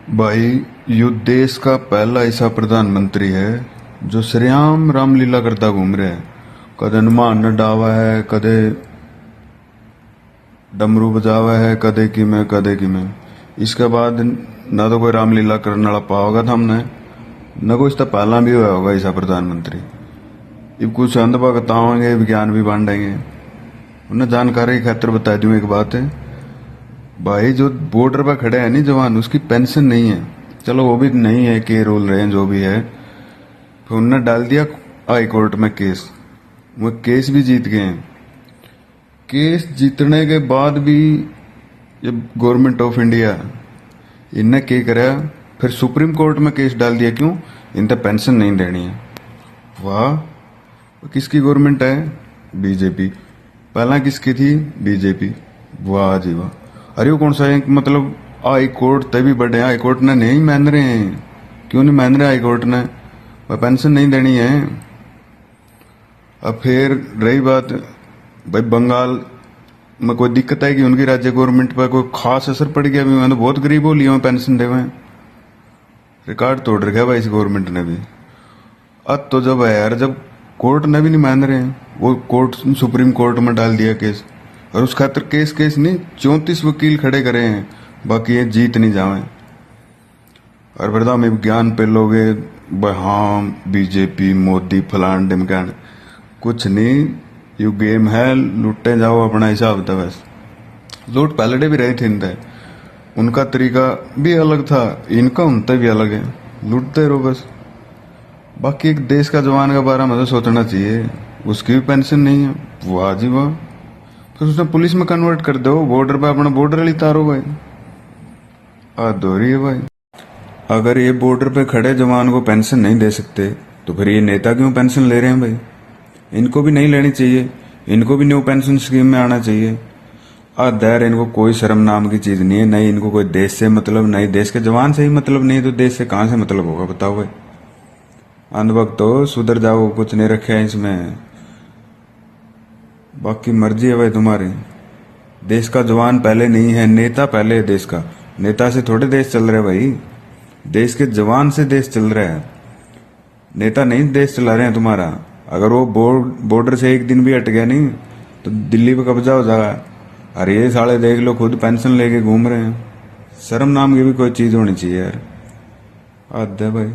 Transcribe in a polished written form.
भाई यो देश का पहला ऐसा प्रधानमंत्री है जो सरेआम रामलीला करता घूम रहा है। कदे हनुमान ने डावा है, कदे डमरू बजावा है, कदे की में। इसके बाद ना तो कोई रामलीला करने वाला पाओगा था हमने, न कोई इसका पहला भी हुआ होगा ऐसा प्रधानमंत्री। अब कुछ अंधभक्ताओंगे विज्ञान भी बांटेंगे। उन्हें जानकारी की खातिर बता दूं एक बात है भाई, जो बॉर्डर पर खड़े हैं नहीं जवान, उसकी पेंशन नहीं है। चलो वो भी नहीं है कि रोल रहे हैं जो भी है, फिर उन्होंने डाल दिया हाई कोर्ट में केस। वो केस भी जीत गए हैं। केस जीतने के बाद भी ये गवर्नमेंट ऑफ इंडिया इनने क्या करा, फिर सुप्रीम कोर्ट में केस डाल दिया। क्यों? इनसे पेंशन नहीं देनी है। वाह, किसकी गवर्नमेंट है? बीजेपी। पहला किसकी थी? बीजेपी। वाह जी वाह। अरे वो कौन सा है, मतलब हाई कोर्ट तभी बड़े हाई कोर्ट ने नहीं मान रहे हैं। क्यों नहीं मान रहे हाई कोर्ट ने? वह पेंशन नहीं देनी है। अब फिर रही बात भाई, बंगाल में कोई दिक्कत है कि उनकी राज्य गवर्नमेंट पर कोई खास असर पड़ गया? भी मैं तो बहुत गरीब हो लिया हूँ, पेंशन देवे। रिकॉर्ड तोड़ रखा भाई इस गवर्नमेंट ने भी। अब तो जब है यार, जब कोर्ट ने भी नहीं मान रहे हैं, वो कोर्ट सुप्रीम कोर्ट में डाल दिया केस, और उस खातिर केस नहीं 34 वकील खड़े करे हैं, बाकी ये जीत नहीं जावे। और बरदा में ज्ञान पे लोगे हाँ बीजेपी मोदी फलान डिमकान, कुछ नहीं। यू गेम है, लुटे जाओ अपना हिसाब था। बस लूट पहले भी रहे थे इनते, उनका तरीका भी अलग था, इनका उनते भी अलग है। लूटते रहो बस। बाकी एक देश का जवान का बारे में तो सोचना चाहिए, उसकी भी पेंशन नहीं है। वाह जी वाह। तो उसने पुलिस में कन्वर्ट कर दो, बॉर्डर पे अपना बॉर्डर वाली तारो भाई। दोहरी है भाई। अगर ये बॉर्डर पे खड़े जवान को पेंशन नहीं दे सकते तो फिर ये नेता क्यों पेंशन ले रहे हैं भाई? इनको भी नहीं लेनी चाहिए, इनको भी न्यू पेंशन स्कीम में आना चाहिए। दैर इनको कोई शर्म नाम की चीज नहीं है, नहीं इनको कोई देश से मतलब, नहीं देश के जवान से ही मतलब, नहीं तो देश से कहां से मतलब होगा बताओ भाई? अंधभक्त तो सुधर जाओ, कुछ नहीं रखे है इसमें। बाकी मर्जी है भाई तुम्हारी। देश का जवान पहले नहीं है, नेता पहले है देश का। नेता से थोड़े देश चल रहे भाई, देश के जवान से देश चल रहा है। नेता नहीं देश चला रहे हैं तुम्हारा। अगर वो बॉर्डर से एक दिन भी हट गया नहीं तो दिल्ली पे कब्जा हो जाएगा। अरे ये साले देख लो, खुद पेंशन लेके घूम रहे हैं। शर्म नाम की भी कोई चीज होनी चाहिए यार। आधा भाई।